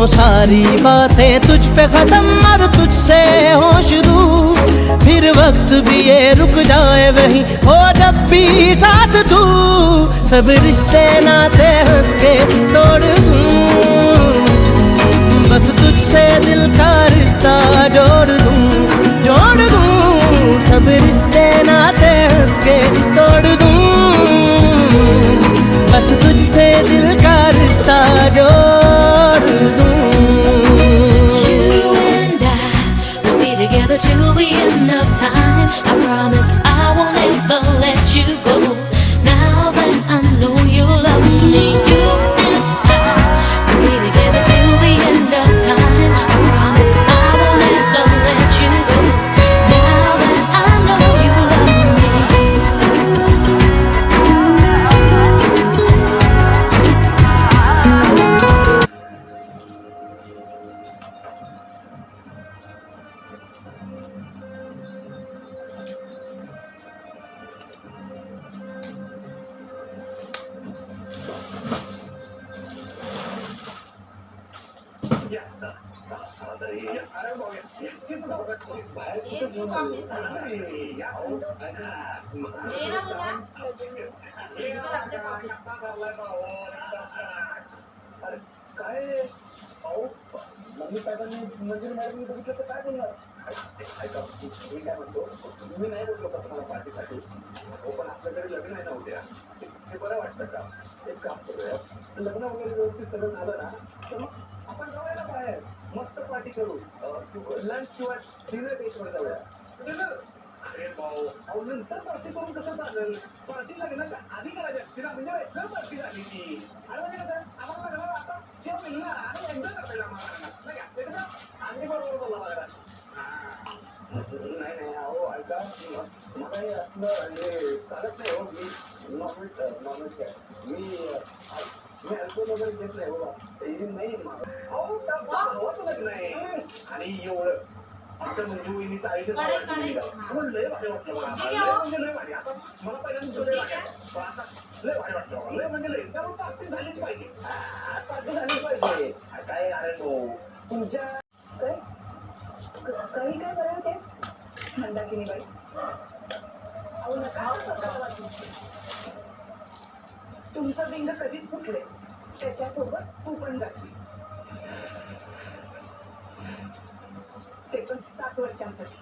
सारी बातें तुझ पे खत्म और तुझसे हो शुरू। फिर वक्त भी ये रुक जाए वहीं हो जब भी साथ तू। सब रिश्ते नाते हंस के तोड़ दूं, बस तुझसे दिल का रिश्ता जोड़ दूं, जोड़ दूं। सब रिश्ते नाते हंस के तोड़ दूं, बस तुझसे दिल का रिश्ता जोड़ दूं। You and I will be together till the end of time. I promise I won't ever let you go. Now that I know you love me, you and I will be together till the end of time. I promise I won't ever let you go. Now that I know you love me. काय अहो mummy पॅटांनी मंदिर madam बघितलं तर काय बोलणार? ऐका मी काय म्हणतो, मी नाही बोललो का तुम्हाला पार्टीसाठी? हो पण आपल्याकडे लग्न आहे ना उद्या, ते बरं वाटतं का? एक काम करूया, लग्न वगैरे व्यवस्थित सगळं झालं ना तर मग आपण जाऊया ना बाहेर, मस्त पार्टी करू, लंच किंवा डिनर टेस्टवर जाऊया. डिनर? अरे भाऊ अहो नंतर पार्टी करून कसं चालेल? पार्टी लग्नाच्या आधी करायची असते ना, म्हणजे वेगळं पार्टी झाली ती. आणि म्हणजे कसं आम्हाला लग्नाला आता जेवण ना आणि एन्जॉय करता येईल आम्हाला. नाही का? ते कसं अगदी बरोबर बोलला मला. नाही नाही अहो ऐका मला हे असलं म्हणजे चालत नाही हो. मी नॉनव्हेज काय मी अल्कोहोल वगैरे घेत नाही बाबा. नाही अहो लग्न आहे आणि एवढं आमच्या मंजू वहिनीचं आयुष्य लय भारी वाटलं मला. म्हणजे लय भारी. आता मला पहिल्यांदा लय भारी वाटलं, आता लय भारी वाटलं. लय म्हणजे लय त्यामुळे पार्टी झालीच पाहिजे. पार्टी झालीच पाहिजे. काय अरे भाऊ तुमच्या काय काही काय बरं ते मंदाकिनी बाई अहो नका तुमचं बिंग कधीच फुटले त्याच्यासोबत तू पण जाशील ते पण 7 वर्षांसाठी.